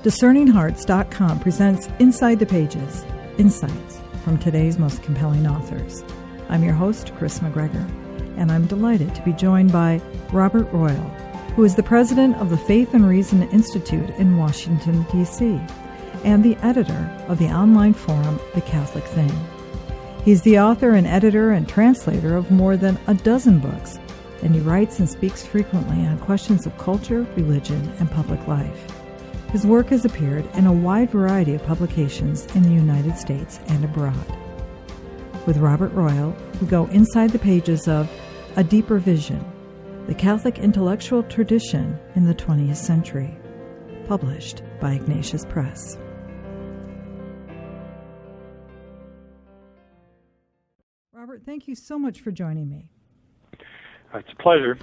DiscerningHearts.com presents Inside the Pages, insights from today's most compelling authors. I'm your host, Kris McGregor, and I'm delighted to be joined by Robert Royal, who is the president of the Faith and Reason Institute in Washington, D.C., and the editor of the online forum, The Catholic Thing. He's the author and editor and translator of more than a dozen books, and he writes and speaks frequently on questions of culture, religion, and public life. His work has appeared in a wide variety of publications in the United States and abroad. With Robert Royal, we go inside the pages of A Deeper Vision, the Catholic Intellectual Tradition in the 20th Century, published by Ignatius Press. Robert, thank you so much for joining me. It's a pleasure.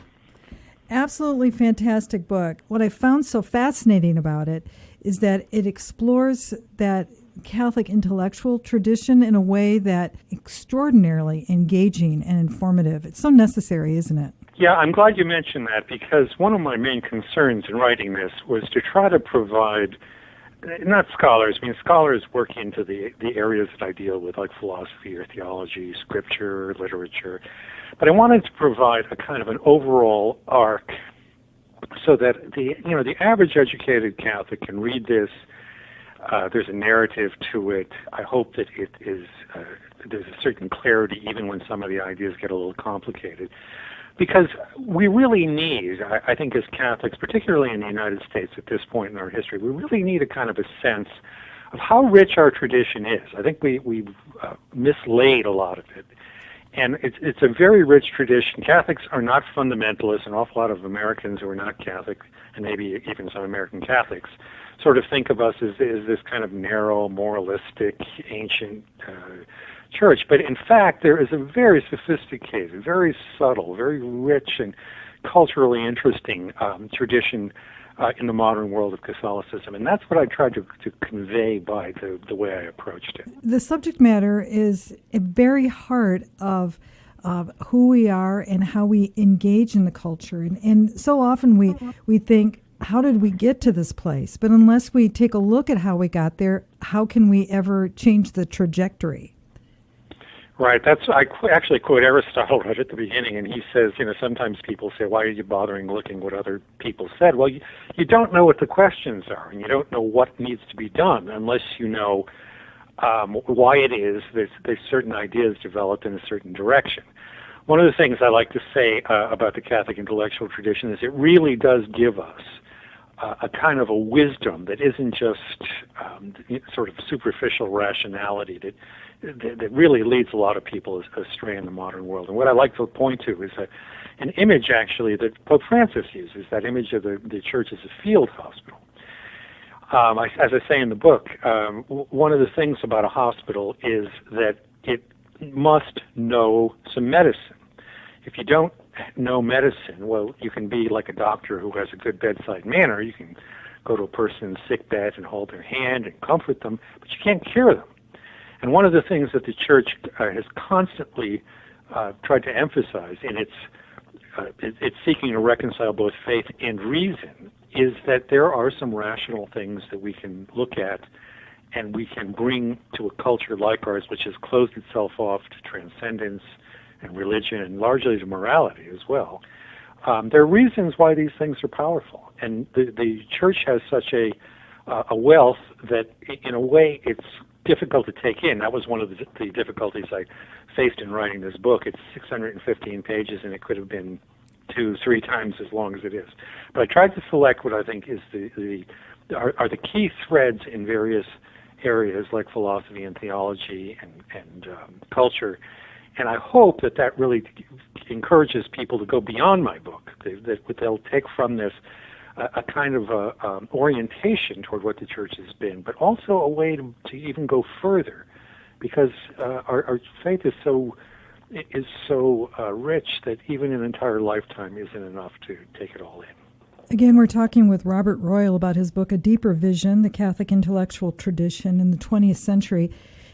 Absolutely fantastic book. What I found so fascinating about it is that it explores that Catholic intellectual tradition in a way that extraordinarily engaging and informative. It's so necessary, isn't it? Yeah, I'm glad you mentioned that, because one of my main concerns in writing this was to try to provide, not scholars, scholars work into the areas that I deal with, like philosophy or theology, scripture, literature, but I wanted to provide a kind of an overall arc so that the average educated Catholic can read this. There's a narrative to it. I hope that it is there's a certain clarity even when some of the ideas get a little complicated. Because we really need, I think as Catholics, particularly in the United States at this point in our history, we really need a kind of a sense of how rich our tradition is. I think we've mislaid a lot of it. And it's a very rich tradition. Catholics are not fundamentalists. An awful lot of Americans who are not Catholic, and maybe even some American Catholics, sort of think of us as this kind of narrow, moralistic, ancient church. But in fact, there is a very sophisticated, very subtle, very rich, and culturally interesting tradition in the modern world of Catholicism. And that's what I tried to convey by the way I approached it. The subject matter is a very heart of who we are and how we engage in the culture. And so often we think, how did we get to this place? But unless we take a look at how we got there, how can we ever change the trajectory? Right. I actually quote Aristotle right at the beginning, and he says, sometimes people say, why are you bothering looking what other people said? Well, you don't know what the questions are, and you don't know what needs to be done unless you know why it is there's certain ideas developed in a certain direction. One of the things I like to say about the Catholic intellectual tradition is it really does give us a kind of a wisdom that isn't just sort of superficial rationality that really leads a lot of people astray in the modern world. And what I like to point to is an image, actually, that Pope Francis uses, that image of the church as a field hospital. As I say in the book, one of the things about a hospital is that it must know some medicine. If you don't know medicine, well, you can be like a doctor who has a good bedside manner. You can go to a person's sick bed and hold their hand and comfort them, but you can't cure them. And one of the things that the Church has constantly tried to emphasize in its seeking to reconcile both faith and reason is that there are some rational things that we can look at and we can bring to a culture like ours, which has closed itself off to transcendence and religion and largely to morality as well. There are reasons why these things are powerful, and the Church has such a wealth that, in a way, it's difficult to take in. That was one of the difficulties I faced in writing this book. It's 615 pages, and it could have been 2-3 times as long as it is. But I tried to select what I think is are the key threads in various areas like philosophy and theology and culture. And I hope that really encourages people to go beyond my book, that they'll take from this a kind of orientation toward what the Church has been, but also a way to even go further, because our faith is so rich that even an entire lifetime isn't enough to take it all in. Again, we're talking with Robert Royal about his book, A Deeper Vision, the Catholic Intellectual Tradition in the 20th Century.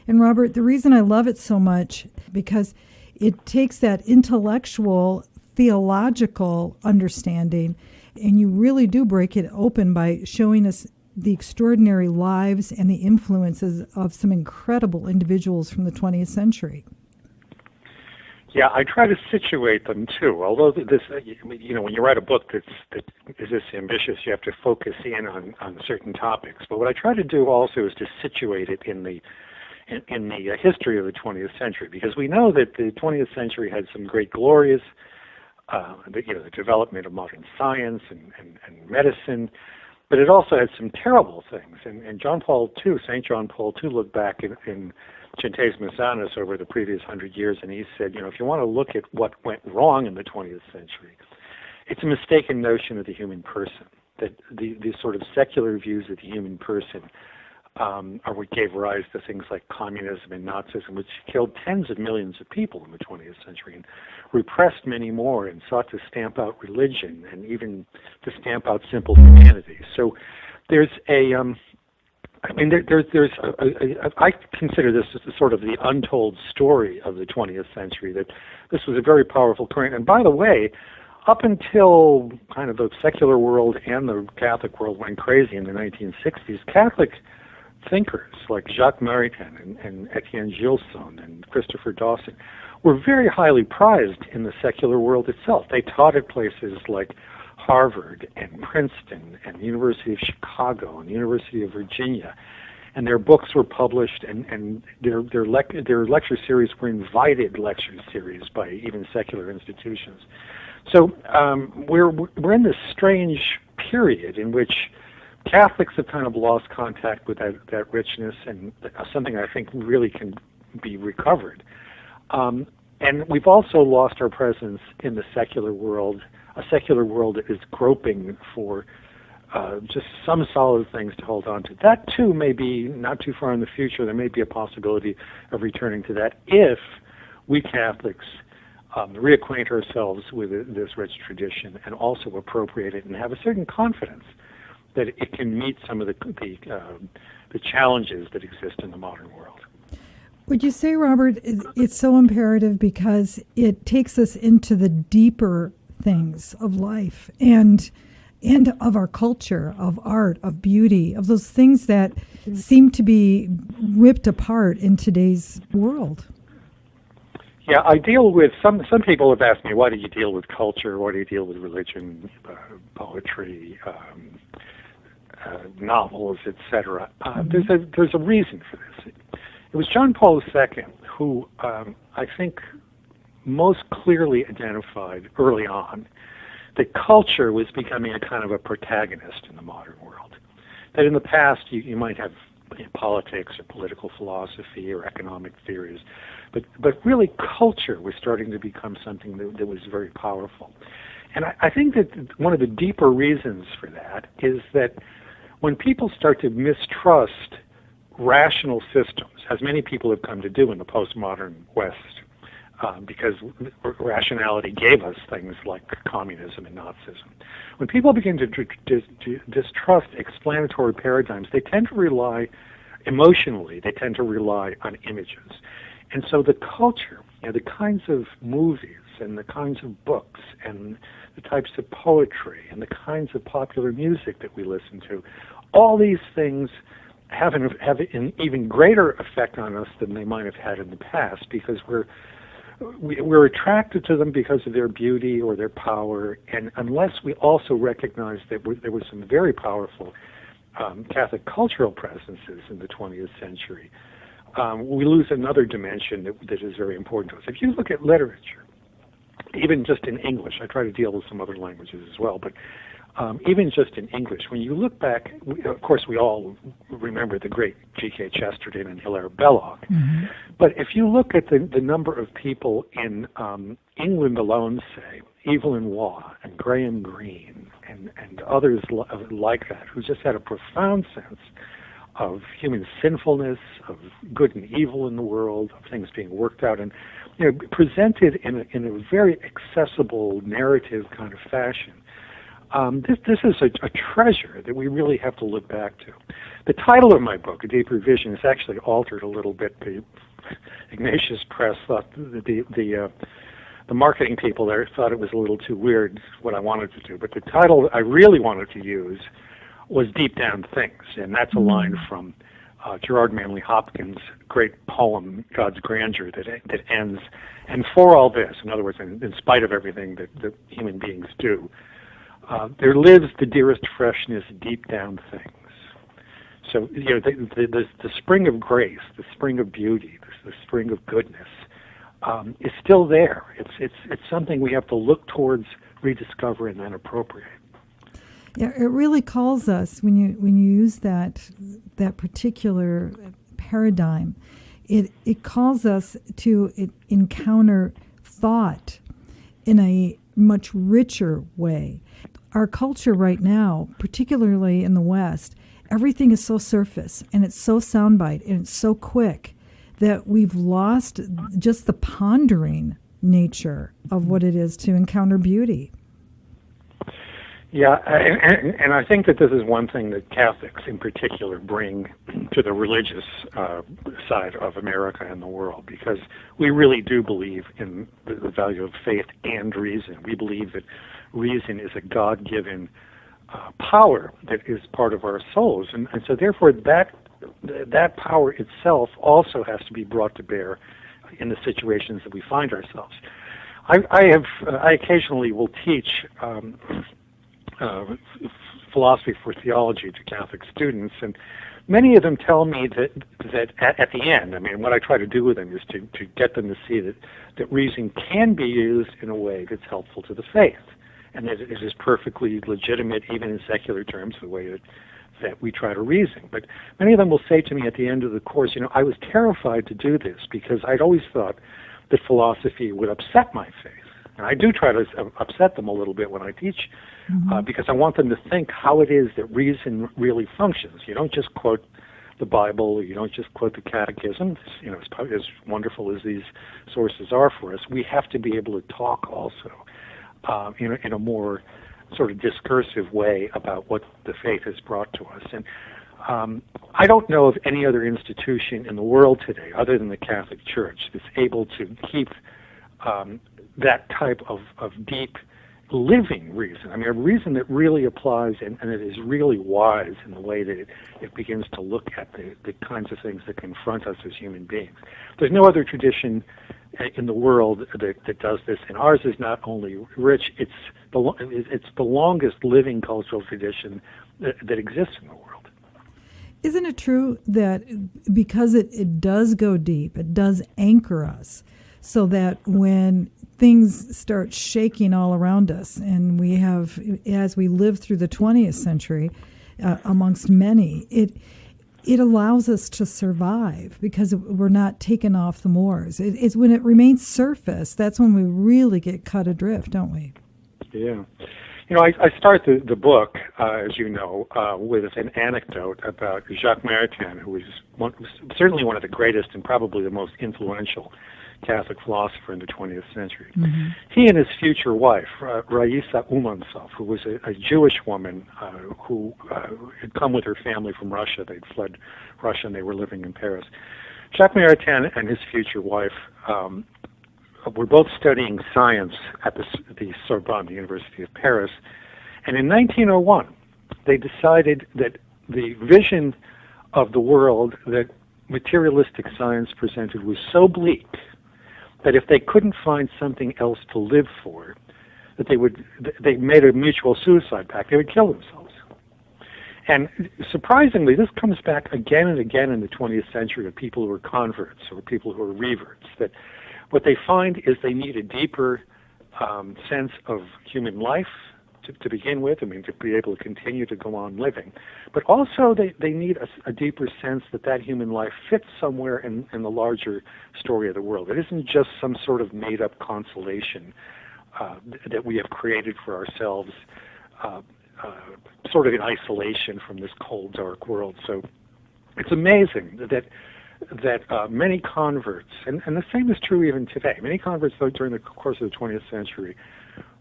And Robert, the reason I love it so much, because it takes that intellectual, theological understanding, and you really do break it open by showing us the extraordinary lives and the influences of some incredible individuals from the 20th century. Yeah, I try to situate them too. Although this, when you write a book that is this ambitious, you have to focus in on certain topics. But what I try to do also is to situate it in the history of the 20th century, because we know that the 20th century had some great glories, the development of modern science and medicine, but it also had some terrible things. And St. John Paul II looked back in Centesimus Annus over the previous 100 years, and he said, if you want to look at what went wrong in the 20th century, it's a mistaken notion of the human person, that these sort of secular views of the human person are what gave rise to things like communism and Nazism, which killed tens of millions of people in the 20th century and repressed many more and sought to stamp out religion and even to stamp out simple humanity. So there's I consider this as sort of the untold story of the 20th century, that this was a very powerful current. And by the way, up until kind of the secular world and the Catholic world went crazy in the 1960s, Catholic thinkers like Jacques Maritain and Etienne Gilson and Christopher Dawson were very highly prized in the secular world itself. They taught at places like Harvard and Princeton and the University of Chicago and the University of Virginia, and their books were published, and their lecture series were invited lecture series by even secular institutions. So we're in this strange period in which Catholics have kind of lost contact with that richness, and something I think really can be recovered. And we've also lost our presence in the secular world, a secular world that is groping for just some solid things to hold on to. That, too, may be not too far in the future. There may be a possibility of returning to that if we Catholics reacquaint ourselves with this rich tradition and also appropriate it and have a certain confidence that it can meet some of the challenges that exist in the modern world. Would you say, Robert, it's so imperative because it takes us into the deeper things of life and of our culture, of art, of beauty, of those things that seem to be ripped apart in today's world? Yeah, I deal with some people have asked me, why do you deal with culture? Why do you deal with religion, poetry, novels, etc.? There's a reason for this. It was John Paul II who I think most clearly identified early on that culture was becoming a kind of a protagonist in the modern world. That in the past you might have politics or political philosophy or economic theories, but really culture was starting to become something that was very powerful. And I think that one of the deeper reasons for that is that when people start to mistrust rational systems, as many people have come to do in the postmodern West, because rationality gave us things like communism and Nazism. When people begin to distrust explanatory paradigms, they tend to rely on images. And so the culture, the kinds of movies and the kinds of books and the types of poetry and the kinds of popular music that we listen to, all these things have an even greater effect on us than they might have had in the past, because we're attracted to them because of their beauty or their power, and unless we also recognize that there were some very powerful Catholic cultural presences in the 20th century, we lose another dimension that is very important to us. If you look at literature, even just in English, I try to deal with some other languages as well, but even just in English, when you look back, of course we all remember the great G.K. Chesterton and Hilaire Belloc, but if you look at the number of people in England alone, say, Evelyn Waugh and Graham Greene and others like that, who just had a profound sense of human sinfulness, of good and evil in the world, of things being worked out, and presented in a very accessible narrative kind of fashion. This is a treasure that we really have to look back to. The title of my book, A Deeper Vision, is actually altered a little bit. The Ignatius Press thought the marketing people there thought it was a little too weird what I wanted to do. But the title I really wanted to use was deep down things. And that's a line from Gerard Manley Hopkins' great poem, God's Grandeur, that ends, and for all this, in other words, in spite of everything that human beings do, there lives the dearest freshness deep down things. So, the spring of grace, the spring of beauty, the spring of goodness is still there. It's something we have to look towards, rediscover, and then appropriate. Yeah, it really calls us when you use that particular paradigm. It calls us to encounter thought in a much richer way. Our culture right now, particularly in the West, everything is so surface and it's so soundbite and it's so quick that we've lost just the pondering nature of what it is to encounter beauty. Yeah, and I think that this is one thing that Catholics in particular bring to the religious side of America and the world, because we really do believe in the value of faith and reason. We believe that reason is a God-given power that is part of our souls, and so therefore that power itself also has to be brought to bear in the situations that we find ourselves. I occasionally will teach philosophy for theology to Catholic students, and many of them tell me that at the end, I mean, what I try to do with them is to get them to see that reason can be used in a way that's helpful to the faith, and that it is perfectly legitimate, even in secular terms, the way that we try to reason. But many of them will say to me at the end of the course, I was terrified to do this because I'd always thought that philosophy would upset my faith. And I do try to upset them a little bit when I teach, because I want them to think how it is that reason really functions. You don't just quote the Bible, or you don't just quote the Catechism. As wonderful as these sources are for us, we have to be able to talk also in a more sort of discursive way about what the faith has brought to us. And I don't know of any other institution in the world today, other than the Catholic Church, that's able to keep that type of deep living reason. I mean, a reason that really applies and it is really wise in the way that it begins to look at the kinds of things that confront us as human beings. There's no other tradition in the world that does this, and ours is not only rich, it's the longest living cultural tradition that exists in the world. Isn't it true that because it does go deep, it does anchor us, so that when things start shaking all around us, and we have, as we live through the 20th century, amongst many, it allows us to survive because we're not taken off the moors. It's when it remains surface, that's when we really get cut adrift, don't we? Yeah. I start the book, as you know, with an anecdote about Jacques Maritain, who is certainly one of the greatest and probably the most influential Catholic philosopher in the 20th century. Mm-hmm. He and his future wife, Raisa Umansov, who was a Jewish woman who had come with her family from Russia. They'd fled Russia and they were living in Paris. Jacques Maritain and his future wife were both studying science at the Sorbonne, the University of Paris. And in 1901, they decided that the vision of the world that materialistic science presented was so bleak that if they couldn't find something else to live for, that they made a mutual suicide pact. They would kill themselves. And surprisingly, this comes back again and again in the 20th century with people who are converts or people who are reverts, that what they find is they need a deeper sense of human life to begin with, to be able to continue to go on living. But also they need a deeper sense that human life fits somewhere in the larger story of the world. It isn't just some sort of made-up consolation that we have created for ourselves, sort of in isolation from this cold, dark world. So it's amazing that many converts, and the same is true even today, many converts during the course of the 20th century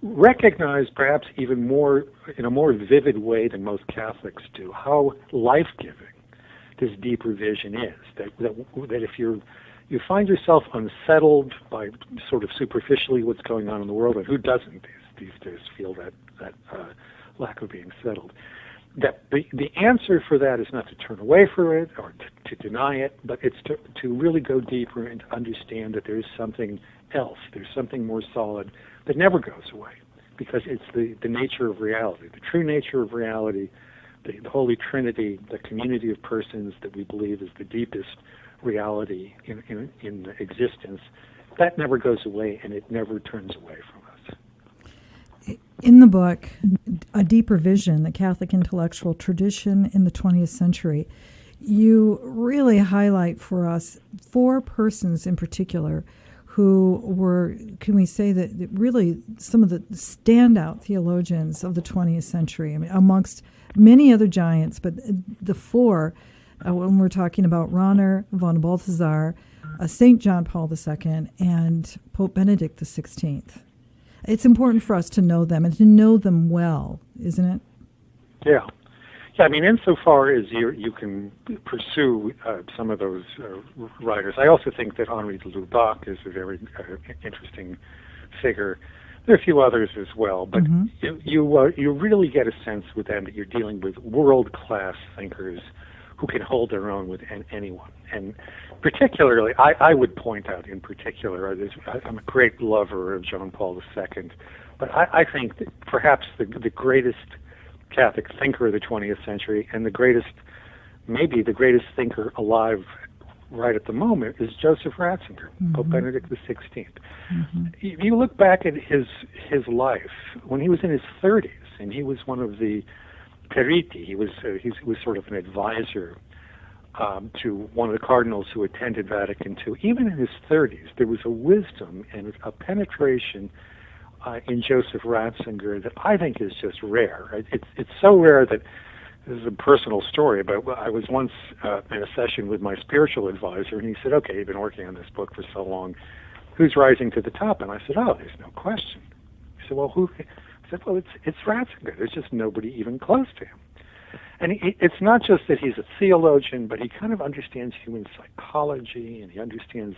recognize perhaps even more, in a more vivid way than most Catholics do, how life-giving this deeper vision is. That if you find yourself unsettled by sort of superficially what's going on in the world, and who doesn't these days feel that lack of being settled, that the answer for that is not to turn away from it or to deny it, but it's to really go deeper and to understand that there is something else, there's something more solid that never goes away, because it's the nature of reality, the true nature of reality, the Holy Trinity, the community of persons that we believe is the deepest reality in existence. That never goes away, and it never turns away from us. In the book, A Deeper Vision, the Catholic Intellectual Tradition in the 20th Century, you really highlight for us 4 persons in particular who were, can we say that really some of the standout theologians of the 20th century, I mean, amongst many other giants, but the 4, when we're talking about Urs von Balthasar, St. John Paul II, and Pope Benedict XVI. It's important for us to know them and to know them well, isn't it? Yeah. Yeah, I mean, insofar as you can pursue some of those writers, I also think that Henri de Lubac is a very interesting figure. There are a few others as well, but you really get a sense with them that you're dealing with world-class thinkers who can hold their own with anyone. And particularly, I would point out in particular, I'm a great lover of John Paul II, but I think that perhaps the greatest Catholic thinker of the 20th century, and maybe the greatest thinker alive right at the moment, is Joseph Ratzinger, Pope Benedict XVI. If you look back at his life, when he was in his 30s, and he was one of the periti, he was sort of an advisor to one of the cardinals who attended Vatican II. Even in his 30s, there was a wisdom and a penetration in Joseph Ratzinger that I think is just rare. It's so rare that this is a personal story, but I was once in a session with my spiritual advisor, and he said, "Okay, you've been working on this book for so long. Who's rising to the top?" And I said, "Oh, there's no question." He said, "Well, who?" I said, "Well, it's Ratzinger. There's just nobody even close to him." And it's not just that he's a theologian, but he kind of understands human psychology, and he understands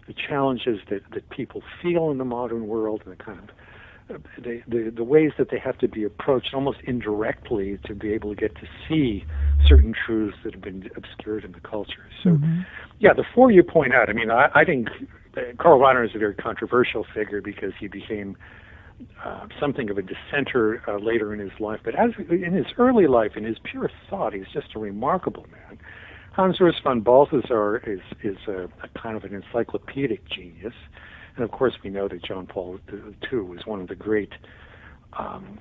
the challenges that people feel in the modern world, and the kind of the ways that they have to be approached almost indirectly to be able to get to see certain truths that have been obscured in the culture. So, yeah, the 4 you point out, I mean, I think Karl Rahner is a very controversial figure because he became something of a dissenter later in his life. But in his early life, in his pure thought, he's just a remarkable man. Urs von Balthasar is a kind of an encyclopedic genius. And of course, we know that John Paul II was one of the great,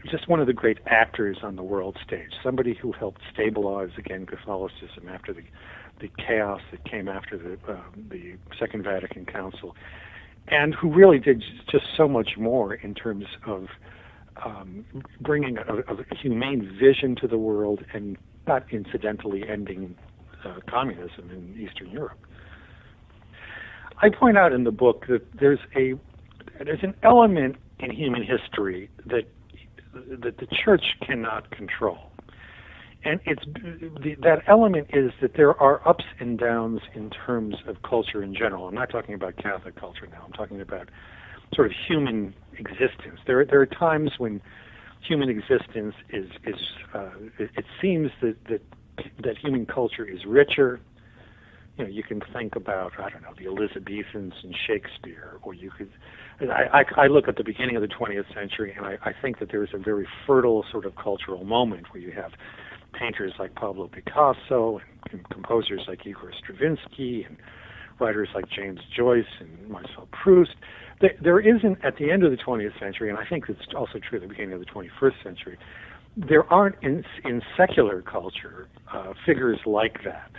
just one of the great actors on the world stage. Somebody who helped stabilize again Catholicism after the chaos that came after the Second Vatican Council, and who really did just so much more in terms of bringing a humane vision to the world and not incidentally ending communism in Eastern Europe. I point out in the book that there's an element in human history that the church cannot control, and that element is that there are ups and downs in terms of culture in general. I'm not talking about Catholic culture now. I'm talking about sort of human existence. There are times when human existence is it seems that human culture is richer. You know, you can think about, I don't know, the Elizabethans and Shakespeare, or you could, I look at the beginning of the 20th century, and I think that there is a very fertile sort of cultural moment where you have painters like Pablo Picasso and composers like Igor Stravinsky and writers like James Joyce and Marcel Proust. There isn't, at the end of the 20th century, and I think it's also true at the beginning of the 21st century, there aren't in secular culture figures like that.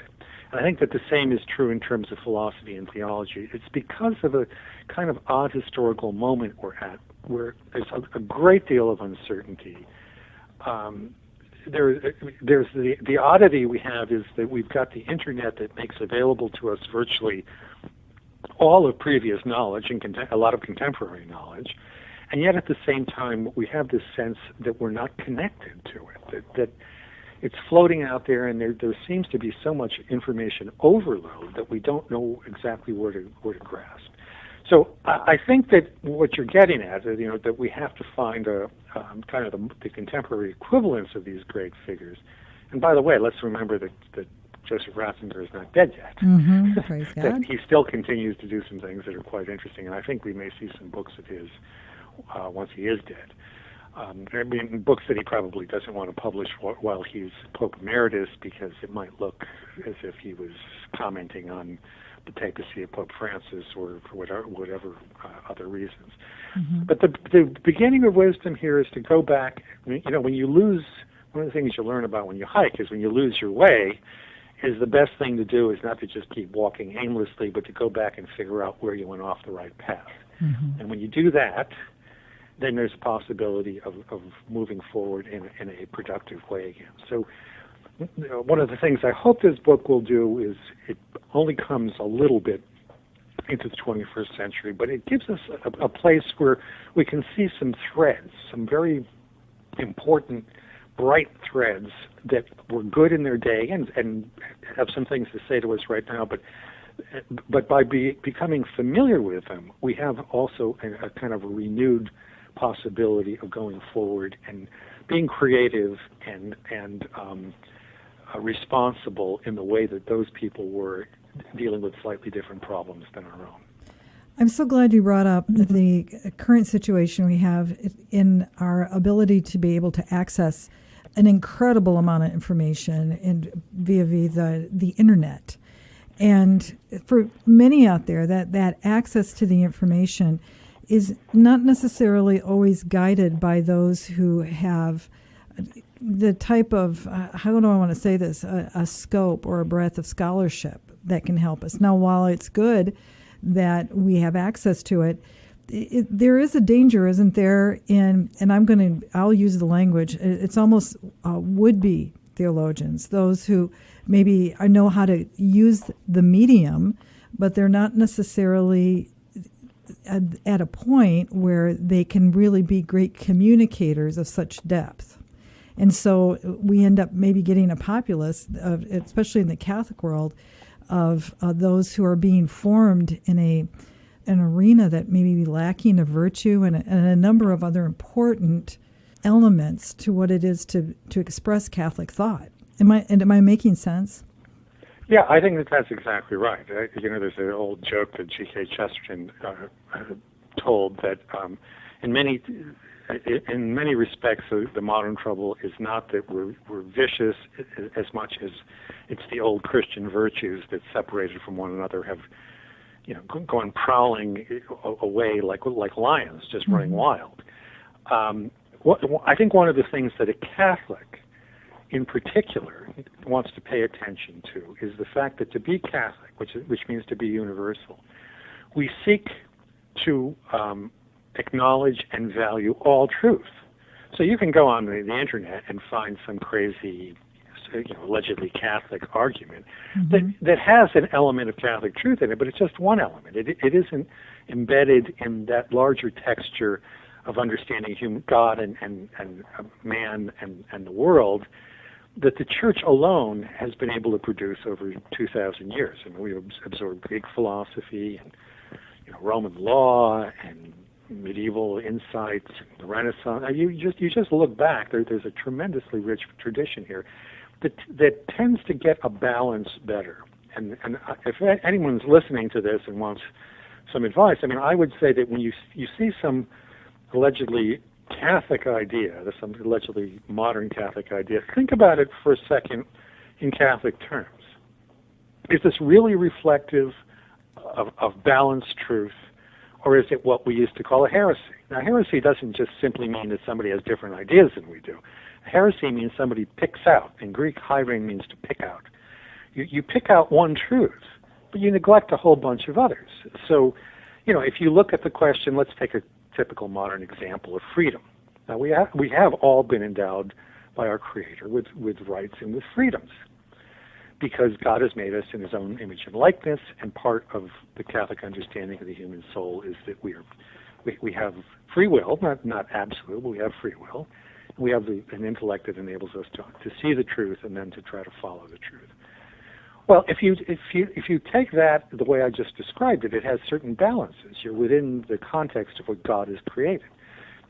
I think that the same is true in terms of philosophy and theology. It's because of a kind of odd historical moment we're at, where there's a great deal of uncertainty. There's the oddity we have is that we've got the internet that makes available to us virtually all of previous knowledge and a lot of contemporary knowledge, and yet at the same time we have this sense that we're not connected to it, that it's floating out there, and there seems to be so much information overload that we don't know exactly where to grasp. So I think that what you're getting at, that we have to find a kind of the contemporary equivalence of these great figures, And by the way, let's remember that Joseph Ratzinger is not dead yet. Praise God. That he still continues to do some things that are quite interesting, and I think we may see some books of his once he is dead. Books that he probably doesn't want to publish while he's Pope Emeritus, because it might look as if he was commenting on the papacy of Pope Francis or for whatever other reasons. But the beginning of wisdom here is to go back. When you lose, one of the things you learn about when you hike is when you lose your way, is the best thing to do is not to just keep walking aimlessly, but to go back and figure out where you went off the right path. And when you do that, then there's a possibility of moving forward in a productive way again. So one of the things I hope this book will do is it only comes a little bit into the 21st century, but it gives us a place where we can see some threads, some very important, bright threads that were good in their day and have some things to say to us right now, but by becoming familiar with them, we have also a kind of a renewed possibility of going forward and being creative and responsible in the way that those people were dealing with slightly different problems than our own. I'm so glad you brought up the current situation we have in our ability to be able to access an incredible amount of information and via the internet. And for many out there, that access to the information is not necessarily always guided by those who have the type of, how do I want to say this, a scope or a breadth of scholarship that can help us. Now, while it's good that we have access to it, there is a danger, isn't there? And I'll use the language. It's almost would-be theologians, those who maybe know how to use the medium, but they're not necessarily at a point where they can really be great communicators of such depth. And so we end up maybe getting a populace, especially in the Catholic world, of those who are being formed in an arena that may be lacking of virtue and a number of other important elements to what it is to express Catholic thought. Am I making sense? Yeah, I think that's exactly right. There's an old joke that G.K. Chesterton told that in many respects, the modern trouble is not that we're vicious as much as it's the old Christian virtues that separated from one another have, gone prowling away like lions, just running wild. I think one of the things that a Catholic, in particular, wants to pay attention to is the fact that to be Catholic, which means to be universal, we seek to acknowledge and value all truth. So you can go on the internet and find some crazy, allegedly Catholic argument that has an element of Catholic truth in it, but it's just one element. It isn't embedded in that larger texture of understanding God and man and the world that the Church alone has been able to produce over 2,000 years. I mean, we absorbed Greek philosophy and Roman law and medieval insights, the Renaissance. You just look back. There's a tremendously rich tradition here that tends to get a balance better. And if anyone's listening to this and wants some advice, I would say that when you see some allegedly Catholic idea, some allegedly modern Catholic idea, think about it for a second in Catholic terms. Is this really reflective of balanced truth, or is it what we used to call a heresy? Now, heresy doesn't just simply mean that somebody has different ideas than we do. Heresy means somebody picks out. In Greek, hairein means to pick out. You pick out one truth, but you neglect a whole bunch of others. So, if you look at the question, let's take a typical modern example of freedom. Now, we have all been endowed by our Creator with rights and with freedoms, because God has made us in His own image and likeness, and part of the Catholic understanding of the human soul is that we have free will, not absolute, but we have free will. We have an intellect that enables us to see the truth and then to try to follow the truth. Well, if you take that the way I just described it, it has certain balances. You're within the context of what God has created.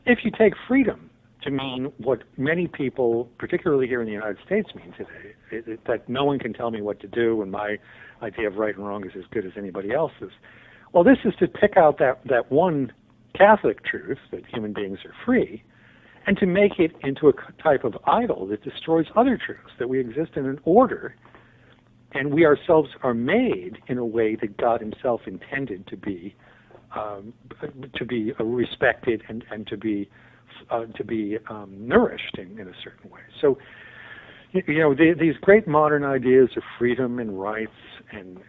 If you take freedom to mean what many people, particularly here in the United States, mean today, that no one can tell me what to do and my idea of right and wrong is as good as anybody else's. Well, this is to pick out that one Catholic truth, that human beings are free, and to make it into a type of idol that destroys other truths, that we exist in an order, and we ourselves are made in a way that God himself intended to be respected and to be nourished in a certain way. So, these great modern ideas of freedom and rights and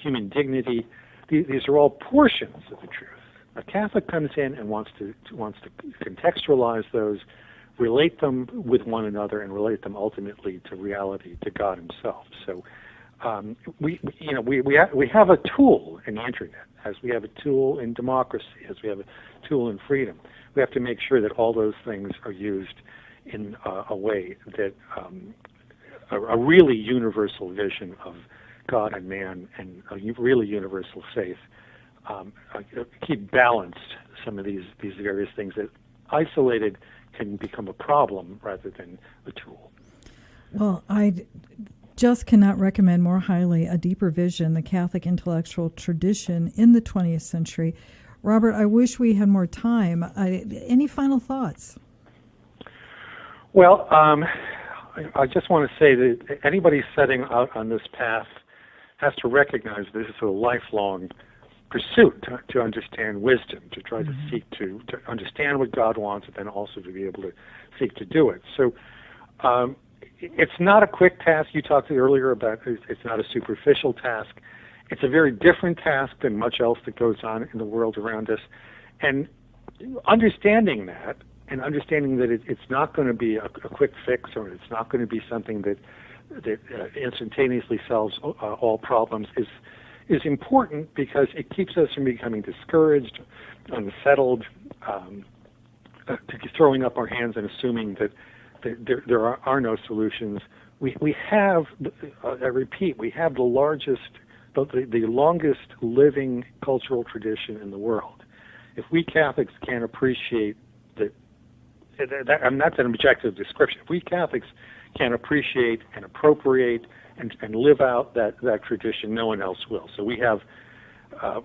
human dignity, these are all portions of the truth. A Catholic comes in and wants to contextualize those, relate them with one another, and relate them ultimately to reality, to God himself. So, we have a tool in the internet, as we have a tool in democracy, as we have a tool in freedom. We have to make sure that all those things are used in a way that a really universal vision of God and man and a really universal faith keep balanced some of these various things that isolated can become a problem rather than a tool. Well, I just cannot recommend more highly A Deeper Vision, the Catholic Intellectual Tradition in the 20th Century. Robert, I wish we had more time. Any final thoughts? Well, I just want to say that anybody setting out on this path has to recognize this is a lifelong pursuit to understand wisdom, to try to seek to understand what God wants, and then also to be able to seek to do it. So it's not a quick task. You talked earlier about it's not a superficial task. It's a very different task than much else that goes on in the world around us. And understanding that, and understanding that it's not going to be a quick fix, or it's not going to be something that instantaneously solves all problems, is important, because it keeps us from becoming discouraged, unsettled, throwing up our hands and assuming that there are no solutions. We have, I repeat, we have the longest living cultural tradition in the world. If we Catholics can't appreciate that's an objective description. If we Catholics can't appreciate and appropriate and live out that tradition, no one else will. So we have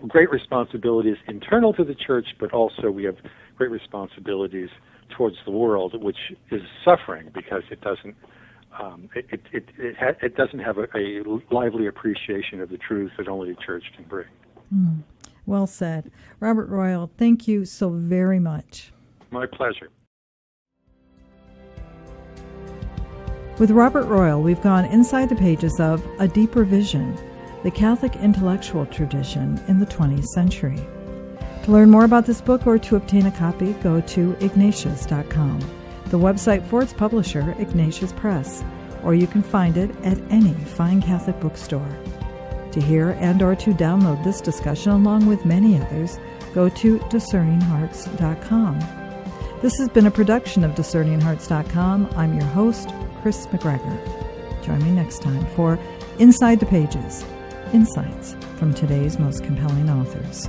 great responsibilities internal to the Church, but also we have great responsibilities towards the world, which is suffering because it doesn't it doesn't have a lively appreciation of the truth that only the Church can bring. Well said. Robert Royal, thank you so very much. My pleasure. With Robert Royal, we've gone inside the pages of A Deeper Vision, the Catholic Intellectual Tradition in the 20th Century. To learn more about this book or to obtain a copy, go to ignatius.com, the website for its publisher, Ignatius Press, or you can find it at any fine Catholic bookstore. To hear and or to download this discussion along with many others, go to discerninghearts.com. This has been a production of discerninghearts.com. I'm your host, Kris McGregor. Join me next time for Inside the Pages, insights from today's most compelling authors.